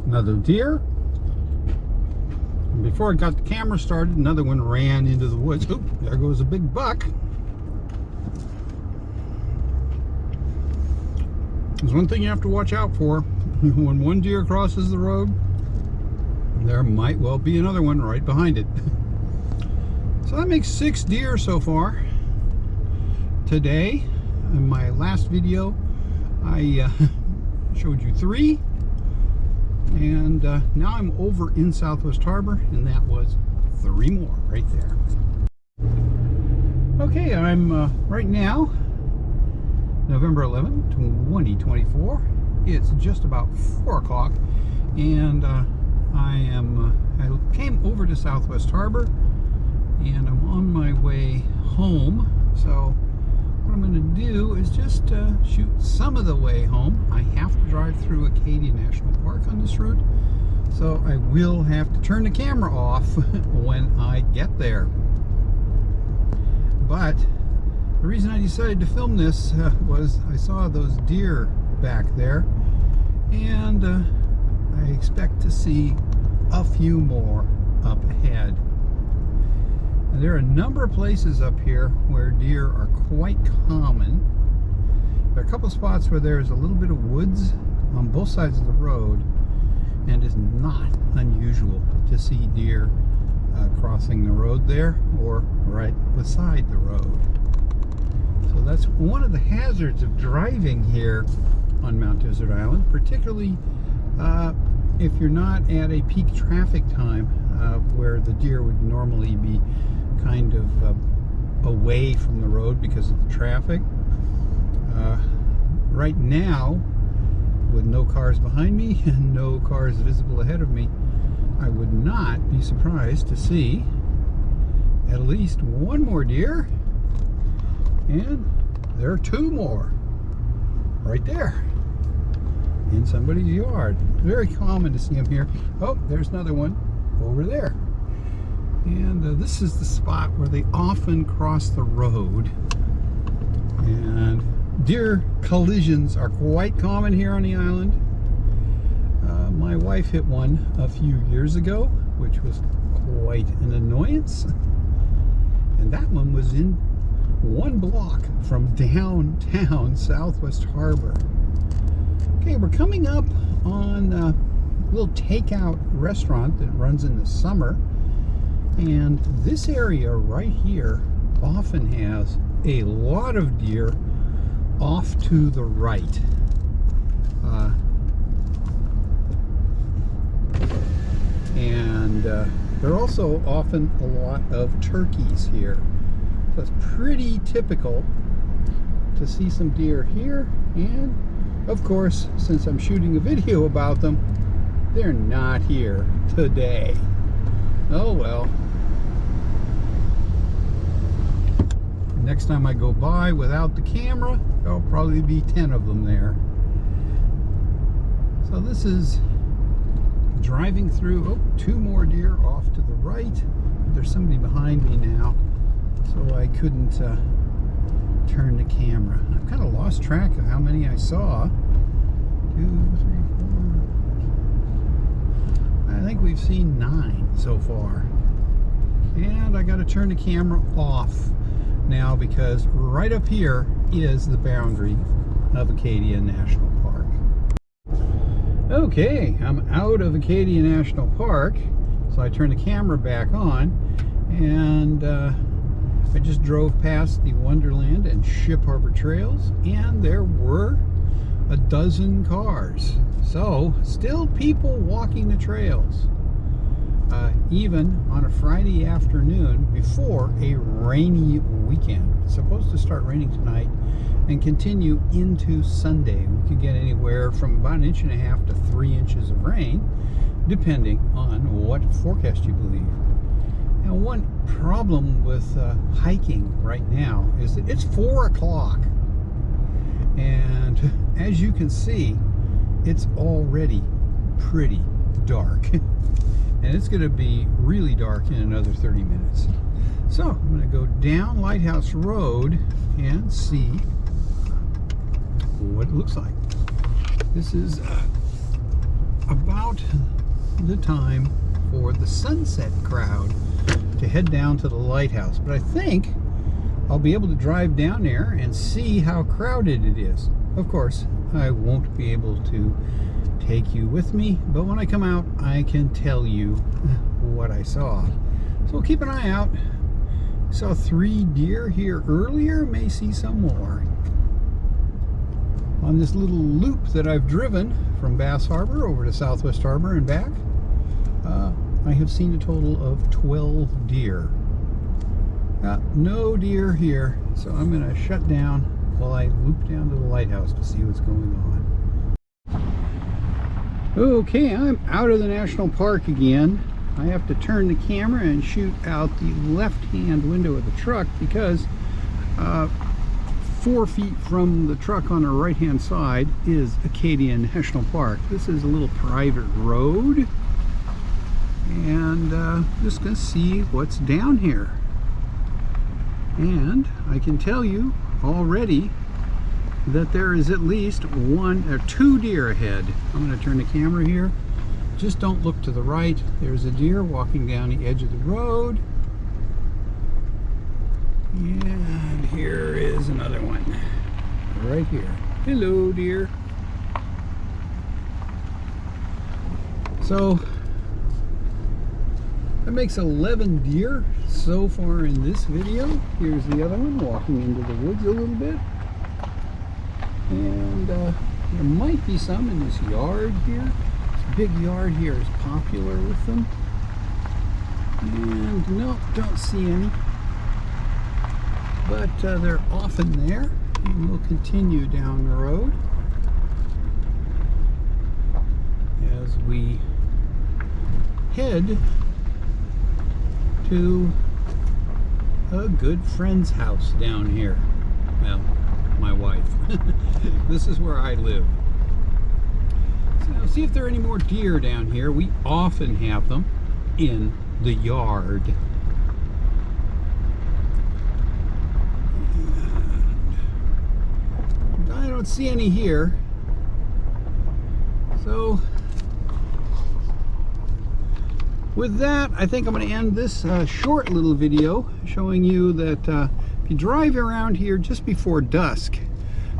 Another deer. And before I got the camera started, another one ran into the woods. Oop, there goes a big buck. There's one thing you have to watch out for. When one deer crosses the road, there might well be another one right behind it. So that makes 6 deer so far. Today, in my last video, I showed you 3. And now I'm over in Southwest Harbor, and that was 3 more right there. Okay, I'm right now, November 11, 2024. It's just about 4 o'clock, and I came over to Southwest Harbor, and I'm on my way home. So what I'm going to do is just shoot some of the way home. I have to drive through Acadia National Park on this route, so I will have to turn the camera off when I get there. But the reason I decided to film this was I saw those deer back there, and I expect to see a few more up ahead. And there are a number of places up here where deer are quite common. There are a couple spots where there's a little bit of woods on both sides of the road, and it's not unusual to see deer crossing the road there or right beside the road. So that's one of the hazards of driving here on Mount Desert Island, particularly if you're not at a peak traffic time where the deer would normally be kind of away from the road because of the traffic. Right now, with no cars behind me and no cars visible ahead of me, I would not be surprised to see at least 1 more deer, and there are 2 more right there in somebody's yard. Very common to see them here. Oh, there's another one over there. And this is the spot where they often cross the road. And deer collisions are quite common here on the island. My wife hit one a few years ago, which was quite an annoyance. And that one was in 1 block from downtown Southwest Harbor. Okay, we're coming up on a little takeout restaurant that runs in the summer. And this area right here often has a lot of deer off to the right. And there are also often a lot of turkeys here. So it's pretty typical to see some deer here. And of course, since I'm shooting a video about them, they're not here today. Oh well. Next time I go by without the camera, there'll probably be 10 of them there. So this is driving through. Oh, 2 more deer off to the right. There's somebody behind me now, so I couldn't turn the camera. I've kind of lost track of how many I saw. 2, 3, 4. I think we've seen 9 so far. And I got to turn the camera off now because right up here is the boundary of Acadia National Park. Okay, I'm out of Acadia National Park, so I turn the camera back on, and I just drove past the Wonderland and Ship Harbor trails, and there were a dozen cars. So still people walking the trails, even on a Friday afternoon before a rainy weekend. It's supposed to start raining tonight and continue into Sunday. We could get anywhere from about 1.5 inches to 3 inches of rain, depending on what forecast you believe. Now, one problem with hiking right now is that it's 4 o'clock, and as you can see, it's already pretty dark. And it's going to be really dark in another 30 minutes. So I'm going to go down Lighthouse Road and see what it looks like. This is about about the time for the sunset crowd to head down to the lighthouse. But I think I'll be able to drive down there and see how crowded it is. Of course, I won't be able to take you with me, but when I come out, I can tell you what I saw. So keep an eye out. Saw 3 deer here earlier, may see some more. On this little loop that I've driven from Bass Harbor over to Southwest Harbor and back, I have seen a total of 12 deer. No deer here, so I'm going to shut down while I loop down to the lighthouse to see what's going on. Okay, I'm out of the national park again. I have to turn the camera and shoot out the left-hand window of the truck because 4 feet from the truck on the right-hand side is Acadia National Park. This is a little private road, and just gonna see what's down here. And I can tell you already that there is at least 1 or 2 deer ahead. I'm going to turn the camera here. Just don't look to the right. There's a deer walking down the edge of the road. And here is another one. Right here. Hello, deer. So that makes 11 deer so far in this video. Here's the other one walking into the woods a little bit. And there might be some in this yard here. This big yard here is popular with them. And no, don't see any. But they're often there. And we'll continue down the road as we head to a good friend's house down here. Well, my wife. This is where I live. So now see if there are any more deer down here. We often have them in the yard. And I don't see any here. So with that, I think I'm going to end this short little video showing you that if you drive around here just before dusk,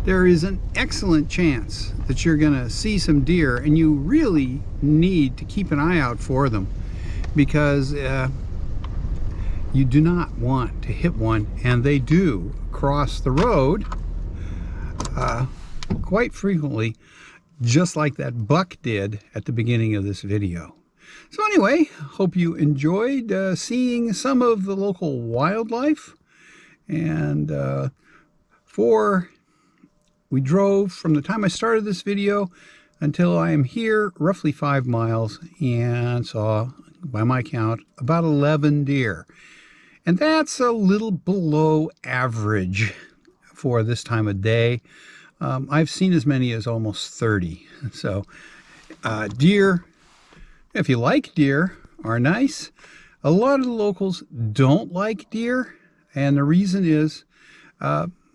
there is an excellent chance that you're going to see some deer, and you really need to keep an eye out for them because you do not want to hit one, and they do cross the road quite frequently, just like that buck did at the beginning of this video. So anyway, hope you enjoyed seeing some of the local wildlife. And we drove from the time I started this video until I am here roughly 5 miles and saw, by my count, about 11 deer. And that's a little below average for this time of day. I've seen as many as almost 30. So deer, if you like deer, are nice. A lot of the locals don't like deer, and the reason is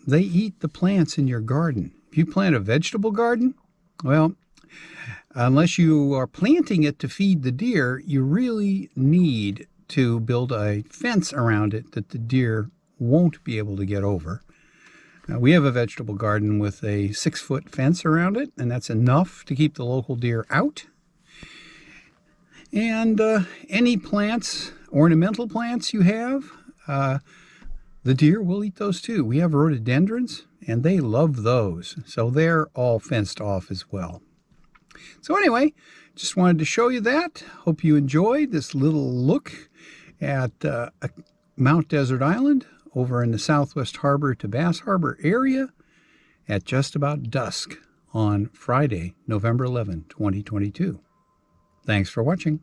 they eat the plants in your garden. If you plant a vegetable garden, well, unless you are planting it to feed the deer, you really need to build a fence around it that the deer won't be able to get over. Now, we have a vegetable garden with a 6-foot fence around it, and that's enough to keep the local deer out. And any plants, ornamental plants you have, the deer will eat those too. We have rhododendrons, and they love those. So they're all fenced off as well. So anyway, just wanted to show you that. Hope you enjoyed this little look at Mount Desert Island over in the Southwest Harbor to Bass Harbor area at just about dusk on Friday, November 11, 2022. Thanks for watching.